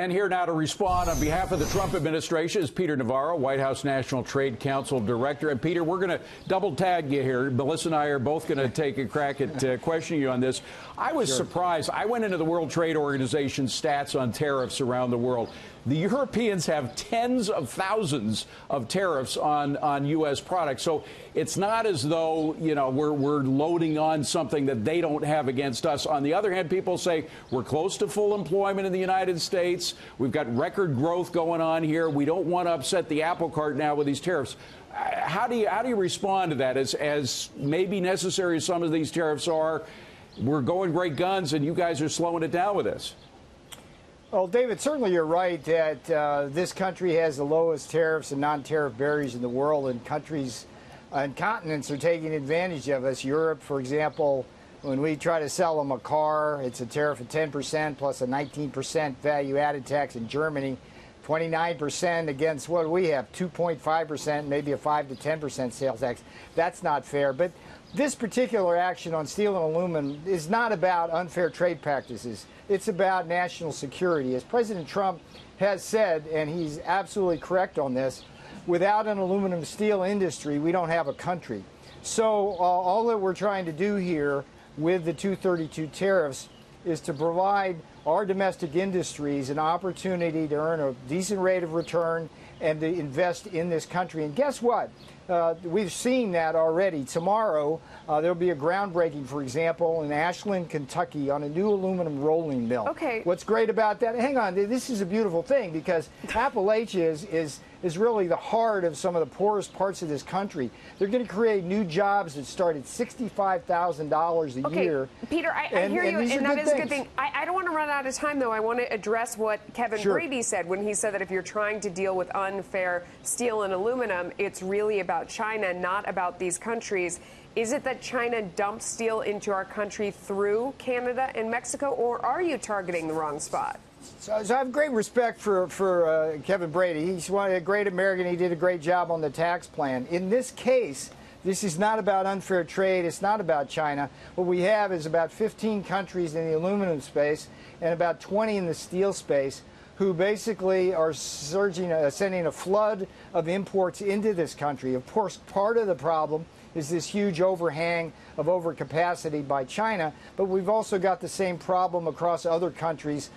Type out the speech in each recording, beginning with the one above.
And here now to respond on behalf of the Trump administration is Peter Navarro, White House National Trade Council Director. And Peter, we're going to double tag you here. Melissa and I are both going to take a crack at questioning you on this. I was surprised. I went into the World Trade Organization stats on tariffs around the world. The Europeans have tens of thousands of tariffs on U.S. products. So it's not as though, you know, we're loading on something that they don't have against us. On the other hand, people say we're close to full employment in the United States. We've got record growth going on here. We don't want to upset the apple cart now with these tariffs. How do you respond to that? As maybe necessary as some of these tariffs are, we're going great guns and you guys are slowing it down with this. Well, David, certainly you're right that this country has the lowest tariffs and non-tariff barriers in the world, and countries and continents are taking advantage of us. Europe, for example, when we try to sell them a car, it's a tariff of 10% plus a 19% value-added tax. In Germany, 29% against what we have, 2.5%, maybe a 5 to 10% sales tax. That's not fair. But this particular action on steel and aluminum is not about unfair trade practices. It's about national security. As President Trump has said, and he's absolutely correct on this, without an aluminum steel industry, we don't have a country. So all that we're trying to do here with the 232 tariffs is to provide our domestic industries an opportunity to earn a decent rate of return and to invest in this country. And guess what? We've seen that already. Tomorrow, there'll be a groundbreaking, for example, in Ashland, Kentucky, on a new aluminum rolling mill. Okay. What's great about that? Hang on, this is a beautiful thing because Appalachia is really the heart of some of the poorest parts of this country. They're going to create new jobs that start at $65,000 a year. Peter, I hear you, and that is a good thing. I don't want to run out of time, though. I want to address what Kevin Brady said when he said that if you're trying to deal with unfair steel and aluminum, it's really about China, not about these countries. Is it that China dumps steel into our country through Canada and Mexico, or are you targeting the wrong spot? So I have great respect for Kevin Brady. He's a great American. He did a great job on the tax plan. In this case, this is not about unfair trade. It's not about China. What we have is about 15 countries in the aluminum space and about 20 in the steel space who basically are sending a flood of imports into this country. Of course, part of the problem is this huge overhang of overcapacity by China, but we've also got the same problem across other countries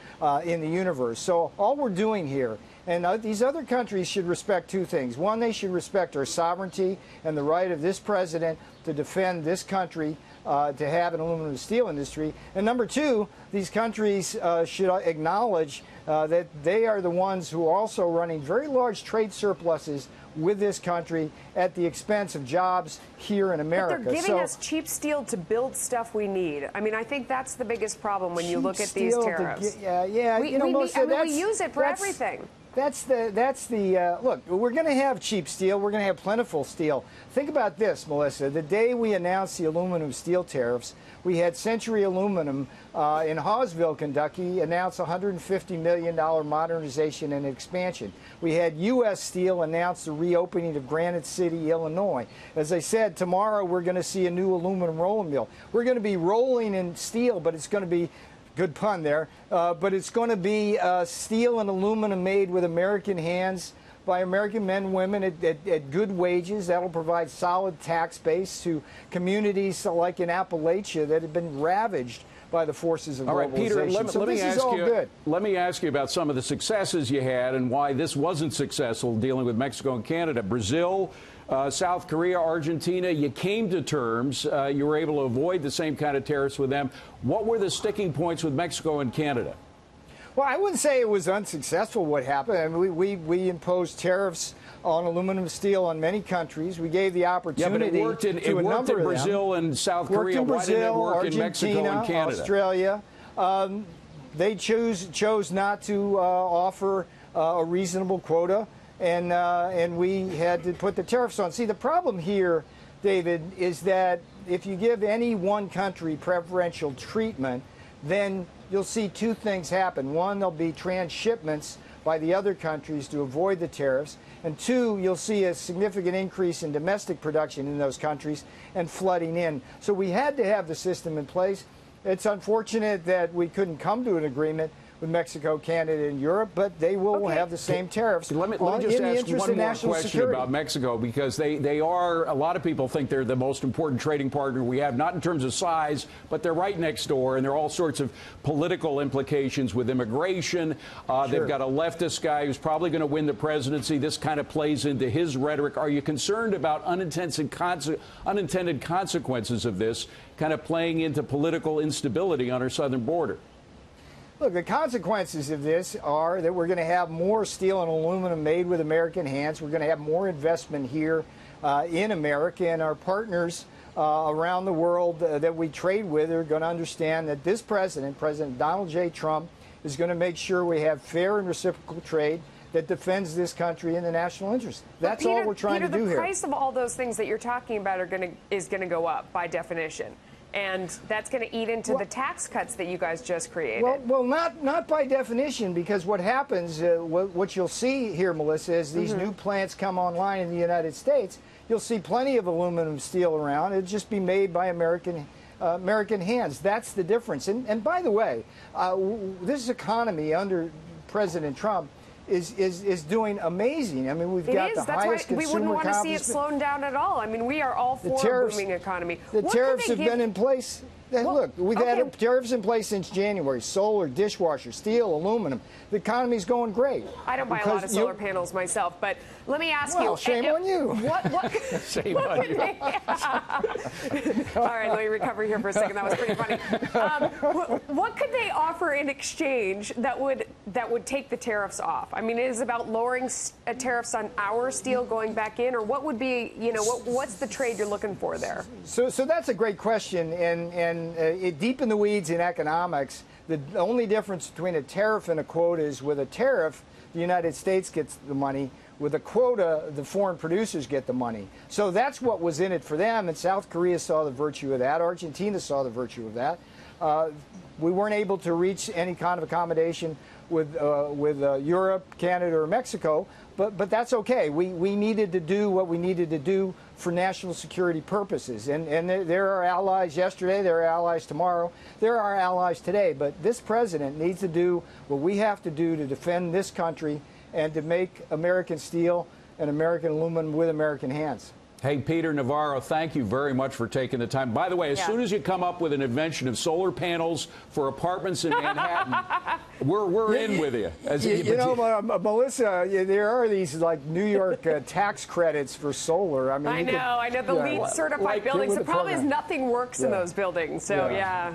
in the universe. So all we're doing here, and these other countries should respect two things. One, they should respect our sovereignty and the right of this president to defend this country to have an aluminum and steel industry. And number two, these countries should acknowledge that they are the ones who are also running very large trade surpluses with this country at the expense of jobs here in America. But they're giving us cheap steel to build stuff we need. I mean, I think that's the biggest problem when you look at these tariffs. We use it for everything. Look, we're going to have cheap steel. We're going to have plentiful steel. Think about this, Melissa. The day we announced the aluminum steel tariffs, we had Century Aluminum in Hawesville, Kentucky, announce $150 million modernization and expansion. We had U.S. Steel announce the reopening of Granite City, Illinois. As I said, tomorrow we're going to see a new aluminum rolling mill. We're going to be rolling in steel, but it's going to be good pun there, but it's going to be steel and aluminum made with American hands by American men and women at good wages. That'll provide solid tax base to communities like in Appalachia that have been ravaged by the forces of globalization. All right, Peter, let me ask you about some of the successes you had and why this wasn't successful dealing with Mexico and Canada. Brazil, South Korea, Argentina, you came to terms. You were able to avoid the same kind of tariffs with them. What were the sticking points with Mexico and Canada? Well, I wouldn't say it was unsuccessful what happened. I mean, we imposed tariffs on aluminum steel on many countries. We gave the opportunity but it worked in Brazil and South Korea. Why didn't it work Argentina, in Mexico and Canada? Australia. They chose not to offer a reasonable quota, and we had to put the tariffs on. See, the problem here, David, is that if you give any one country preferential treatment, then you'll see two things happen. One, there'll be transshipments by the other countries to avoid the tariffs. And two, you'll see a significant increase in domestic production in those countries and flooding in. So we had to have the system in place. It's unfortunate that we couldn't come to an agreement with Mexico, Canada, and Europe, but they will have the same tariffs. Let me just ask one more question about Mexico, because they are, a lot of people think they're the most important trading partner we have, not in terms of size, but they're right next door, and there are all sorts of political implications with immigration. They've got a leftist guy who's probably going to win the presidency. This kind of plays into his rhetoric. Are you concerned about unintended consequences of this kind of playing into political instability on our southern border? Look, the consequences of this are that we're going to have more steel and aluminum made with American hands. We're going to have more investment here in America, and our partners around the world that we trade with are going to understand that this president, President Donald J. Trump, is going to make sure we have fair and reciprocal trade that defends this country and the national interest. That's all we're trying to do here. The price of all those things that you're talking about is going to go up by definition. And that's going to eat into the tax cuts that you guys just created. Well, not by definition, because what happens, what you'll see here, Melissa, is these new plants come online in the United States. You'll see plenty of aluminum steel around. It'll just be made by American hands. That's the difference. And by the way, this economy under President Trump is doing amazing. I mean, we've got the highest consumer confidence. We wouldn't want to see it slowing down at all. I mean, we are all for a booming economy. The tariffs have been in place. Look, we've had tariffs in place since January. Solar, dishwasher, steel, aluminum. The econom's going great. I don't buy a lot of solar panels myself, but let me ask you. Shame on you. Shame on you. All right, let me recover here for a second. That was pretty funny. What could they offer in exchange that would take the tariffs off? I mean, is it about lowering tariffs on our steel going back in, or what would be, what's the trade you're looking for there? So that's a great question, and deep in the weeds in economics, the only difference between a tariff and a quota is with a tariff, the United States gets the money. With a quota, the foreign producers get the money. So that's what was in it for them, and South Korea saw the virtue of that. Argentina saw the virtue of that. We weren't able to reach any kind of accommodation with Europe, Canada, or Mexico, but that's okay. We needed to do what we needed to do for national security purposes. And there are allies yesterday, there are allies tomorrow, there are allies today. But this president needs to do what we have to do to defend this country and to make American steel and American aluminum with American hands. Hey, Peter Navarro, thank you very much for taking the time. By the way, as soon as you come up with an invention of solar panels for apartments in Manhattan, we're in with you. Melissa, there are these like New York tax credits for solar. I mean, I know the LEED certified buildings. The problem is nothing works in those buildings. So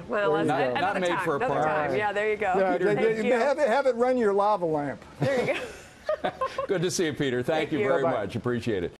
well, another made time. for a Another time. Yeah, there you go. Have it run your lava lamp. There you go. Good to see you, Peter. Thank you very much. Appreciate it.